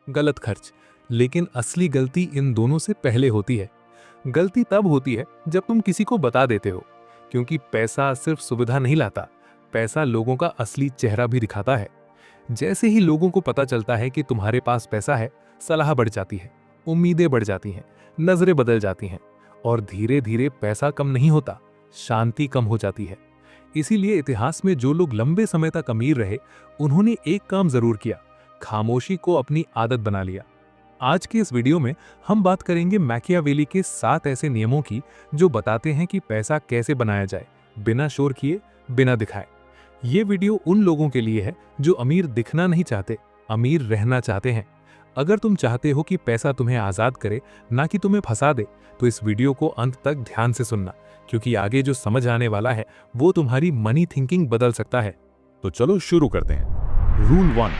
गलत खर्च। लेकिन असली गलती इन दोनों से पहले होती है। गलती तब होती है जब तुम किसी को बता देते हो, क्योंकि पैसा सिर्फ सुविधा नहीं लाता, पैसा लोगों का असली चेहरा भी दिखाता है। जैसे ही लोगों को पता चलता है कि तुम्हारे पास पैसा है, सलाह बढ़ जाती है, उम्मीदें बढ़ जाती हैं, नजरें बदल जाती हैं, और धीरे धीरे पैसा कम नहीं होता, शांति कम हो जाती है। इसीलिए इतिहास में जो लोग लंबे समय तक अमीर रहे, उन्होंने एक काम जरूर किया, खामोशी को अपनी आदत बना लिया। आज के इस वीडियो में हम बात करेंगे मैकियावेली के 7 ऐसे नियमों की जो बताते हैं कि पैसा कैसे बनाया जाए, बिना शोर किए, बिना दिखाए। ये वीडियो उन लोगों के लिए है जो अमीर दिखना नहीं चाहते, अमीर रहना चाहते हैं। अगर तुम चाहते हो कि पैसा तुम्हें आजाद करे, ना कि तुम्हें फंसा दे, तो इस वीडियो को अंत तक ध्यान से सुनना, क्योंकि आगे जो समझ आने वाला है वो तुम्हारी मनी थिंकिंग बदल सकता है। तो चलो शुरू करते हैं। रूल 1,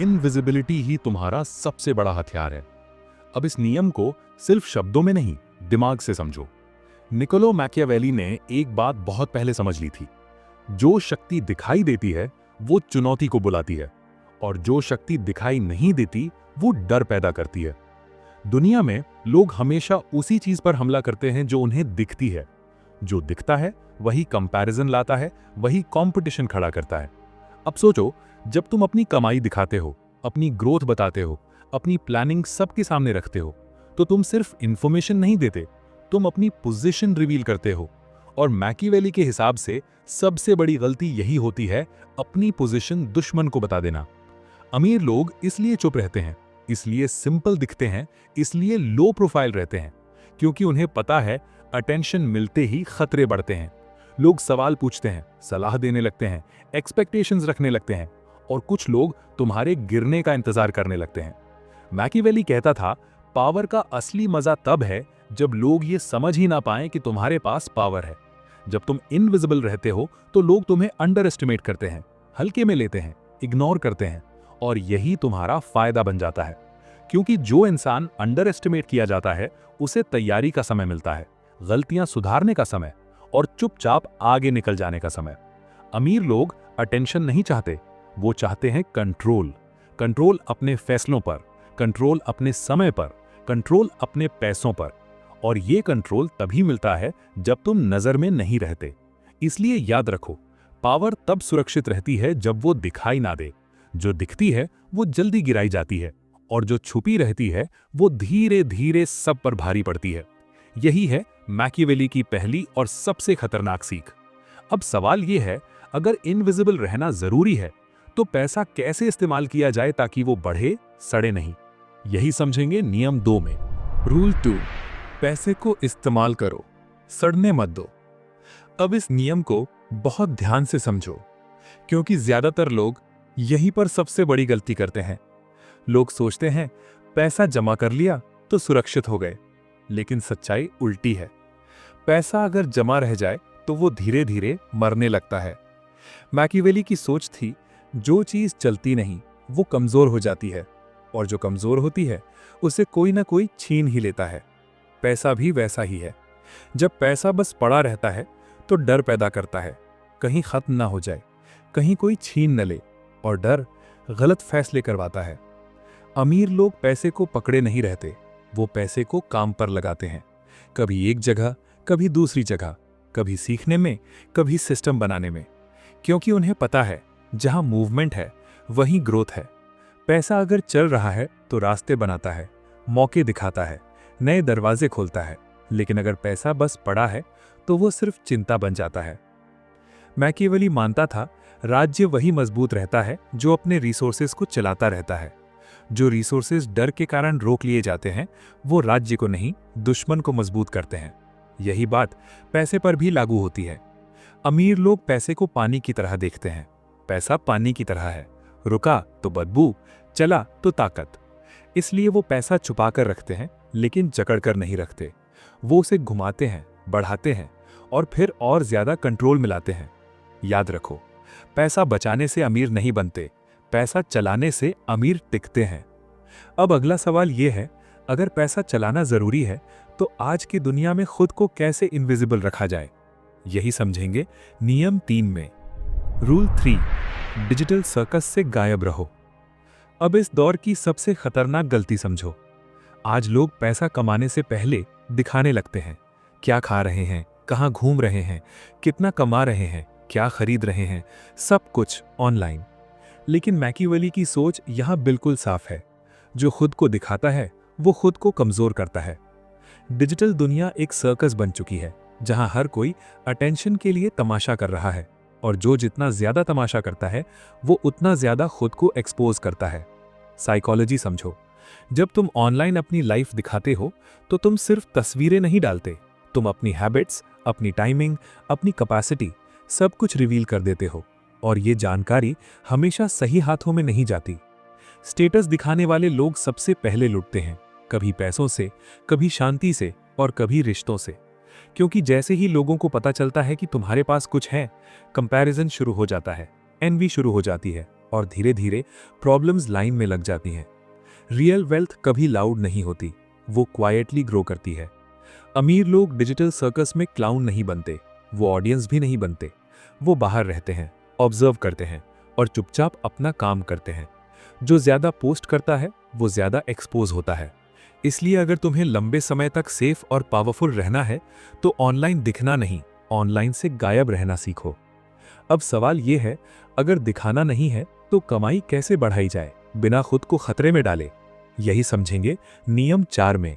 इनविजिबिलिटी ही तुम्हारा सबसे बड़ा हथियार है। अब इस नियम को सिर्फ शब्दों में नहीं, दिमाग से समझो। निकोलो मैकियावेली ने एक बात बहुत पहले समझ ली थी, जो शक्ति दिखाई देती है वो चुनौती को बुलाती है, और जो शक्ति दिखाई नहीं देती वो डर पैदा करती है। दुनिया में लोग हमेशा उसी चीज पर हमला करते हैं जो उन्हें दिखती है। जो दिखता है वही कंपैरिजन लाता है, वही कंपटीशन खड़ा करता है। अब सोचो, जब तुम अपनी कमाई दिखाते हो, अपनी ग्रोथ बताते हो, अपनी प्लानिंग सबके सामने रखते हो, तो तुम सिर्फ इंफॉर्मेशन नहीं देते, तुम अपनी पोजीशन रिवील करते हो। और मैकियावेली के हिसाब से सबसे बड़ी गलती यही होती है, अपनी पोजीशन दुश्मन को बता देना। अमीर लोग इसलिए चुप रहते हैं, इसलिए सिंपल दिखते हैं, इसलिए लो प्रोफाइल रहते हैं, क्योंकि उन्हें पता है अटेंशन मिलते ही खतरे बढ़ते हैं। लोग सवाल पूछते हैं, सलाह देने लगते हैं, एक्सपेक्टेशंस रखने लगते हैं, और कुछ लोग तुम्हारे गिरने का इंतजार करने लगते हैं। मैकियावेली कहता था, पावर का असली मजा तब है जब लोग ये समझ ही ना पाएं कि तुम्हारे पास पावर है। जब तुम इनविजिबल रहते हो तो लोग तुम्हें अंडर एस्टिमेट करते हैं, हल्के में लेते हैं, इग्नोर करते हैं, और यही तुम्हारा फायदा बन जाता है। क्योंकि जो इंसान अंडर एस्टिमेट किया जाता है, उसे तैयारी का समय मिलता है, गलतियां सुधारने का समय, और चुपचाप आगे निकल जाने का समय। अमीर लोग अटेंशन नहीं चाहते, वो चाहते हैं कंट्रोल। कंट्रोल अपने फैसलों पर, कंट्रोल अपने समय पर, कंट्रोल अपने पैसों पर। और ये कंट्रोल तभी मिलता है जब तुम नजर में नहीं रहते। इसलिए याद रखो, पावर तब सुरक्षित रहती है जब वो दिखाई ना दे। जो दिखती है वो जल्दी गिराई जाती है, और जो छुपी रहती है वो धीरे धीरे सब पर भारी पड़ती है। यही है मैकियावेली की पहली और सबसे खतरनाक सीख। अब सवाल यह है, अगर इनविजिबल रहना जरूरी है, तो पैसा कैसे इस्तेमाल किया जाए ताकि वो बढ़े, सड़े नहीं? यही समझेंगे नियम 2 में। रूल 2, पैसे को इस्तेमाल करो, सड़ने मत दो। अब इस नियम को बहुत ध्यान से समझो, क्योंकि ज्यादातर लोग यहीं पर सबसे बड़ी गलती करते हैं। लोग सोचते हैं पैसा जमा कर लिया तो सुरक्षित हो गए, लेकिन सच्चाई उल्टी है। पैसा अगर जमा रह जाए तो वो धीरे धीरे मरने लगता है। मैकियावेली की सोच थी, जो चीज चलती नहीं वो कमजोर हो जाती है, और जो कमजोर होती है उसे कोई ना कोई छीन ही लेता है। पैसा भी वैसा ही है। जब पैसा बस पड़ा रहता है तो डर पैदा करता है, कहीं खत्म ना हो जाए, कहीं कोई छीन न ले, और डर गलत फैसले करवाता है। अमीर लोग पैसे को पकड़े नहीं रहते, वो पैसे को काम पर लगाते हैं, कभी एक जगह, कभी दूसरी जगह, कभी सीखने में, कभी सिस्टम बनाने में, क्योंकि उन्हें पता है जहां मूवमेंट है वहीं ग्रोथ है। पैसा अगर चल रहा है तो रास्ते बनाता है, मौके दिखाता है, नए दरवाजे खोलता है, लेकिन अगर पैसा बस पड़ा है तो वो सिर्फ चिंता बन जाता है। मैकियावेली मानता था, राज्य वही मजबूत रहता है जो अपने रिसोर्सेज को चलाता रहता है। जो रिसोर्सेज डर के कारण रोक लिए जाते हैं, वो राज्य को नहीं, दुश्मन को मजबूत करते हैं। यही बात पैसे पर भी लागू होती है। अमीर लोग पैसे को पानी की तरह देखते हैं। पैसा पानी की तरह है, रुका तो बदबू, चला तो ताकत। इसलिए वो पैसा छुपा कर रखते हैं, लेकिन जकड़ कर नहीं रखते। वो उसे घुमाते हैं, बढ़ाते हैं, और फिर और ज्यादा कंट्रोल मिलाते हैं। याद रखो, पैसा बचाने से अमीर नहीं बनते, पैसा चलाने से अमीर टिकते हैं। अब अगला सवाल यह है, अगर पैसा चलाना जरूरी है तो आज की दुनिया में खुद को कैसे इनविजिबल रखा जाए? यही समझेंगे नियम 3 में। रूल 3, डिजिटल सर्कस से गायब रहो। अब इस दौर की सबसे खतरनाक गलती समझो। आज लोग पैसा कमाने से पहले दिखाने लगते हैं। क्या खा रहे हैं, कहाँ घूम रहे हैं, कितना कमा रहे हैं, क्या खरीद रहे हैं, सब कुछ ऑनलाइन। लेकिन मैकियावेली की सोच यहां बिल्कुल साफ है। जो खुद को दिखाता है वो खुद को कमजोर करता है। डिजिटल दुनिया एक सर्कस बन चुकी है जहां हर कोई अटेंशन के लिए तमाशा कर रहा है, और जो जितना ज्यादा तमाशा करता है वो उतना ज्यादा खुद को एक्सपोज करता है। साइकोलॉजी समझो। जब तुम ऑनलाइन अपनी लाइफ दिखाते हो तो तुम सिर्फ तस्वीरें नहीं डालते, तुम अपनी हैबिट्स, अपनी टाइमिंग, अपनी कैपेसिटी सब कुछ रिवील कर देते हो। और ये जानकारी हमेशा सही हाथों में नहीं जाती। स्टेटस दिखाने वाले लोग सबसे पहले लुटते हैं, कभी पैसों से, कभी शांति से, और कभी रिश्तों से। क्योंकि जैसे ही लोगों को पता चलता है कि तुम्हारे पास कुछ है, कंपैरिजन शुरू हो जाता है, एनवी शुरू हो जाती है, और धीरे धीरे प्रॉब्लम्स लाइन में लग जाती हैं। रियल वेल्थ कभी लाउड नहीं होती, वो क्वाइटली ग्रो करती है। अमीर लोग डिजिटल सर्कस में क्लाउन नहीं बनते, वो ऑडियंस भी नहीं बनते। वो बाहर रहते हैं, ऑब्जर्व करते हैं, और चुपचाप अपना काम करते हैं। जो ज्यादा पोस्ट करता है वो ज्यादा एक्सपोज होता है। इसलिए अगर तुम्हें लंबे समय तक सेफ और पावरफुल रहना है तो ऑनलाइन दिखना नहीं, ऑनलाइन से गायब रहना सीखो। अब सवाल यह है, अगर दिखाना नहीं है तो कमाई कैसे बढ़ाई जाए बिना खुद को खतरे में डाले? यही समझेंगे नियम 4 में।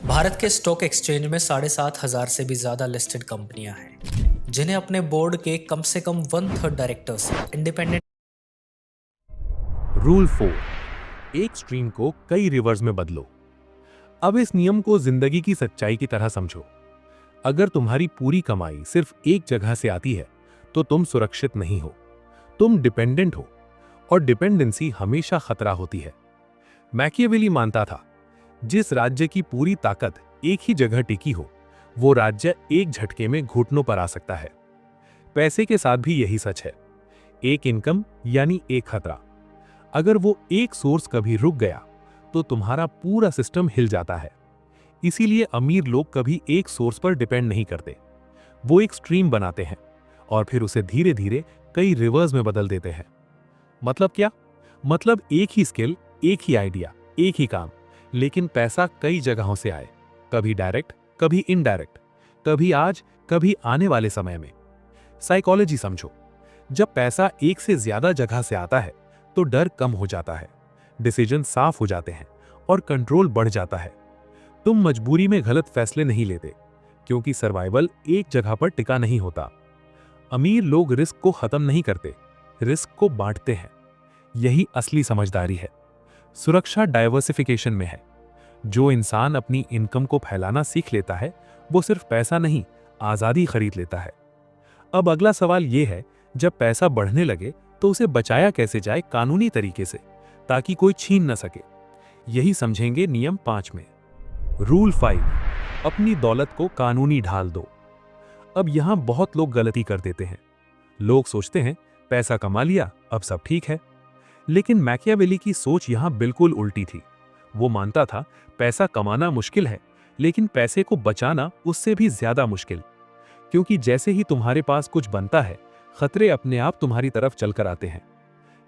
भारत के स्टॉक एक्सचेंज में 7,500 से भी ज्यादा लिस्टेड कंपनियां हैं, जिन्हें अपने बोर्ड के कम से कम 1/3 डायरेक्टर्स इंडिपेंडेंट। रूल 4, एक स्ट्रीम को कई रिवर्स में बदलो। अब इस नियम को जिंदगी की सच्चाई की तरह समझो। अगर तुम्हारी पूरी कमाई सिर्फ एक जगह से आती है तो तुम सुरक्षित नहीं हो, तुम डिपेंडेंट हो, और डिपेंडेंसी हमेशा खतरा होती है। मैकियावेली मानता था, जिस राज्य की पूरी ताकत एक ही जगह टिकी हो, वो राज्य एक झटके में घुटनों पर आ सकता है। पैसे के साथ भी यही सच है। एक इनकम यानी एक खतरा। अगर वो एक सोर्स कभी रुक गया तो तुम्हारा पूरा सिस्टम हिल जाता है। इसीलिए अमीर लोग कभी एक सोर्स पर डिपेंड नहीं करते, वो एक स्ट्रीम बनाते हैं और फिर उसे धीरे धीरे कई रिवर्स में बदल देते हैं। मतलब क्या? मतलब एक ही स्किल, एक ही आइडिया, एक ही काम, लेकिन पैसा कई जगहों से आए, कभी डायरेक्ट, कभी इनडायरेक्ट, कभी आज, कभी आने वाले समय में। साइकोलॉजी समझो। जब पैसा एक से ज्यादा जगह से आता है तो डर कम हो जाता है, डिसीजन साफ हो जाते हैं, और कंट्रोल बढ़ जाता है। तुम मजबूरी में गलत फैसले नहीं लेते, क्योंकि सर्वाइवल एक जगह पर टिका नहीं होता। अमीर लोग रिस्क को खत्म नहीं करते, रिस्क को बांटते हैं। यही असली समझदारी है। सुरक्षा डाइवर्सिफिकेशन में है। जो इंसान अपनी इनकम को फैलाना सीख लेता है वो सिर्फ पैसा नहीं, आजादी खरीद लेता है। अब अगला सवाल यह है, जब पैसा बढ़ने लगे तो उसे बचाया कैसे जाए कानूनी तरीके से, ताकि कोई छीन न सके? यही समझेंगे नियम 5 में। रूल 5, अपनी दौलत को कानूनी ढाल दो। अब यहां बहुत लोग गलती कर देते हैं। लोग सोचते हैं पैसा कमा लिया, अब सब ठीक है। लेकिन मैकियावेली की सोच यहां बिल्कुल उल्टी थी। वो मानता था पैसा कमाना मुश्किल है, लेकिन पैसे को बचाना उससे भी ज्यादा मुश्किल। क्योंकि जैसे ही तुम्हारे पास कुछ बनता है, खतरे अपने आप तुम्हारी तरफ चलकर आते हैं।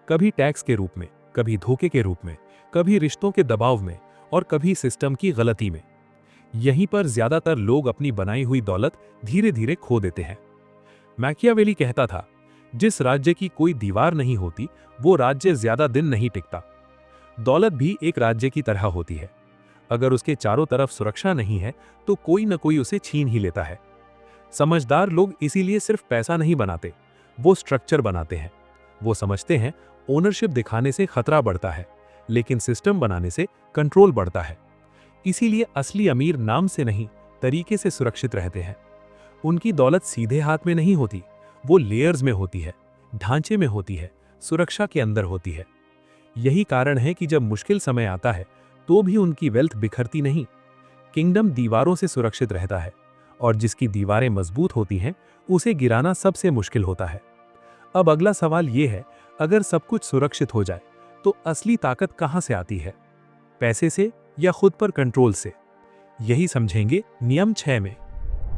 कभी टैक्स के रूप में, कभी धोखे के रूप में, कभी रिश्तों के दबाव में, और कभी सिस्टम की गलती में। यहीं पर ज्यादातर लोग अपनी बनाई हुई दौलत धीरे धीरे खो देते हैं। मैकियावेली कहता था, जिस राज्य की कोई दीवार नहीं होती वो राज्य ज्यादा दिन नहीं टिकता। दौलत भी एक राज्य की तरह होती है। अगर उसके चारों तरफ सुरक्षा नहीं है तो कोई न कोई उसे छीन ही लेता है। समझदार लोग इसीलिए सिर्फ पैसा नहीं बनाते, वो स्ट्रक्चर बनाते हैं। वो समझते हैं ओनरशिप दिखाने से खतरा बढ़ता है, लेकिन सिस्टम बनाने से कंट्रोल बढ़ता है। इसीलिए असली अमीर नाम से नहीं, तरीके से सुरक्षित रहते हैं। उनकी दौलत सीधे हाथ में नहीं होती, वो लेयर्स में होती है, ढांचे में होती है, सुरक्षा के अंदर होती है। यही कारण है कि जब मुश्किल समय आता है तो भी उनकी वेल्थ बिखरती नहीं। किंगडम दीवारों से सुरक्षित रहता है, और जिसकी दीवारें मजबूत होती हैं उसे गिराना सबसे मुश्किल होता है। अब अगला सवाल यह है, अगर सब कुछ सुरक्षित हो जाए तो असली ताकत कहां से आती है? पैसे से या खुद पर कंट्रोल से? यही समझेंगे नियम 6 में।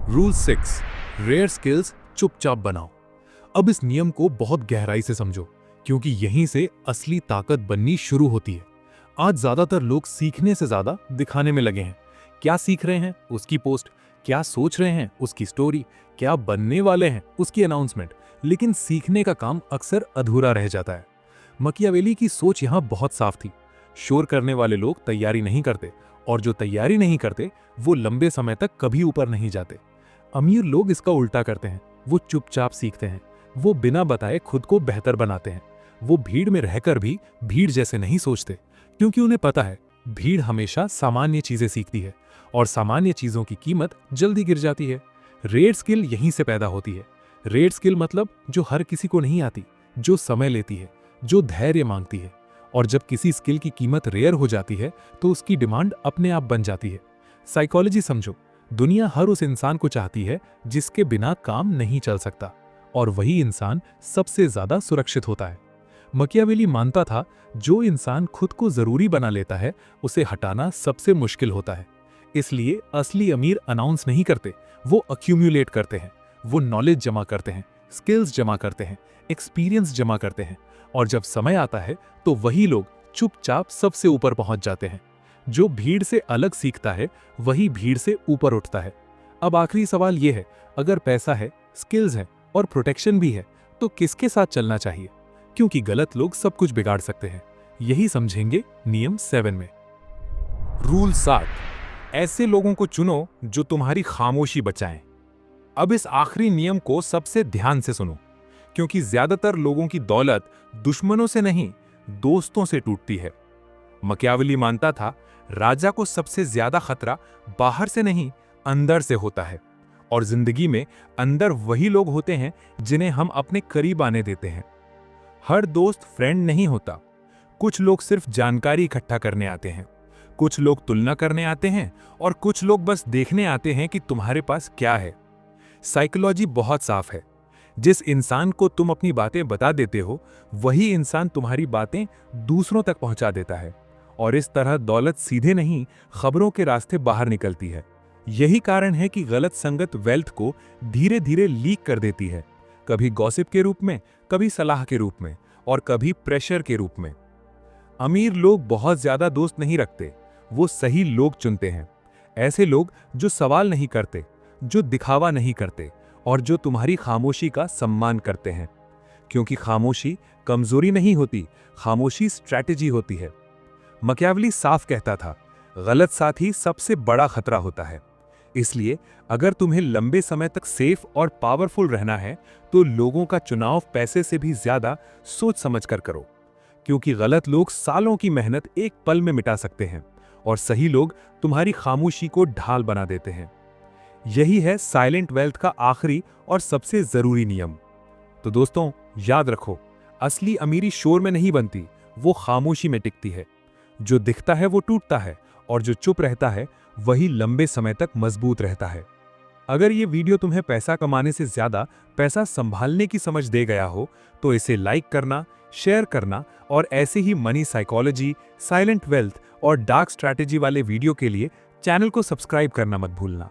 रूल 6, रेयर स्किल्स चुपचाप बनाओ। अब इस नियम को बहुत गहराई से समझो, क्योंकि यहीं से असली ताकत बननी शुरू होती है। आज ज्यादातर लोग सीखने से ज्यादा दिखाने में लगे हैं। क्या सीख रहे हैं उसकी पोस्ट, क्या सोच रहे हैं उसकी स्टोरी, क्या बनने वाले हैं उसकी अनाउंसमेंट, लेकिन सीखने का काम अक्सर अधूरा रह जाता है। मकियावेली की सोच यहां बहुत साफ थी। शोर करने वाले लोग तैयारी नहीं करते, और जो तैयारी नहीं करते वो लंबे समय तक कभी ऊपर नहीं जाते। अमीर लोग इसका उल्टा करते हैं। वो चुपचाप सीखते हैं, वो बिना बताए खुद को बेहतर बनाते हैं। वो भीड़ में रहकर भी भीड़ जैसे नहीं सोचते, क्योंकि उन्हें पता है भीड़ हमेशा सामान्य चीजें सीखती है और सामान्य चीजों की कीमत जल्दी गिर जाती है। रेयर स्किल यहीं से पैदा होती है। रेयर स्किल मतलब जो हर किसी को नहीं आती, जो समय लेती है, जो धैर्य मांगती है। और जब किसी स्किल की कीमत रेयर हो जाती है तो उसकी डिमांड अपने आप बन जाती है। साइकोलॉजी समझो, दुनिया हर उस इंसान को चाहती है जिसके बिना काम नहीं चल सकता, और वही इंसान सबसे ज्यादा सुरक्षित होता है। मकियावेली मानता था जो इंसान खुद को जरूरी बना लेता है उसे हटाना सबसे मुश्किल होता है। इसलिए असली अमीर अनाउंस नहीं करते, वो अक्यूमुलेट करते हैं। वो नॉलेज जमा करते हैं, स्किल्स जमा करते हैं, एक्सपीरियंस जमा करते हैं, और जब समय आता है तो वही लोग चुपचाप सबसे ऊपर पहुंच जाते हैं। जो भीड़ से अलग सीखता है वही भीड़ से ऊपर उठता है। अब आखिरी सवाल यह है, अगर पैसा है, स्किल्स है और प्रोटेक्शन भी है तो किसके साथ चलना चाहिए? क्योंकि गलत लोग सब कुछ बिगाड़ सकते हैं। यही समझेंगे नियम 7 में। रूल 7, ऐसे लोगों को चुनो जो तुम्हारी खामोशी बचाएं। अब इस आखिरी नियम को सबसे ध्यान से सुनो, क्योंकि ज्यादातर लोगों की दौलत दुश्मनों से नहीं, दोस्तों से टूटती है। मकियावेली मानता था राजा को सबसे ज्यादा खतरा बाहर से नहीं, अंदर से होता है। और जिंदगी में अंदर वही लोग होते हैं जिन्हें हम अपने करीब आने देते हैं। हर दोस्त फ्रेंड नहीं होता। कुछ लोग सिर्फ जानकारी इकट्ठा करने आते हैं, कुछ लोग तुलना करने आते हैं, और कुछ लोग बस देखने आते हैं कि तुम्हारे पास क्या है। साइकोलॉजी बहुत साफ है। जिस इंसान को तुम अपनी बातें बता देते हो वही इंसान तुम्हारी बातें दूसरों तक पहुंचा देता है, और इस तरह दौलत सीधे नहीं, खबरों के रास्ते बाहर निकलती है। यही कारण है कि गलत संगत वेल्थ को धीरे धीरे लीक कर देती है, कभी गॉसिप के रूप में, कभी सलाह के रूप में, और कभी प्रेशर के रूप में। अमीर लोग बहुत ज्यादा दोस्त नहीं रखते, वो सही लोग चुनते हैं। ऐसे लोग जो सवाल नहीं करते, जो दिखावा नहीं करते, और जो तुम्हारी खामोशी का सम्मान करते हैं। क्योंकि खामोशी कमजोरी नहीं होती, खामोशी स्ट्रैटेजी होती है। मकियावेली साफ कहता था, गलत साथी सबसे बड़ा खतरा होता है। इसलिए अगर तुम्हें लंबे समय तक सेफ और पावरफुल रहना है तो लोगों का चुनाव पैसे से भी ज्यादा सोच समझ कर करो, क्योंकि गलत लोग सालों की मेहनत एक पल में मिटा सकते हैं, और सही लोग तुम्हारी खामोशी को ढाल बना देते हैं। यही है साइलेंट वेल्थ का आखिरी और सबसे जरूरी नियम। तो दोस्तों याद रखो, असली अमीरी शोर में नहीं बनती, वो खामोशी में टिकती है। जो दिखता है वो टूटता है, और जो चुप रहता है वही लंबे समय तक मजबूत रहता है। अगर ये वीडियो तुम्हें पैसा कमाने से ज्यादा पैसा संभालने की समझ दे गया हो तो इसे लाइक करना, शेयर करना, और ऐसे ही मनी साइकोलॉजी, साइलेंट वेल्थ और डार्क स्ट्रैटेजी वाले वीडियो के लिए चैनल को सब्सक्राइब करना मत भूलना।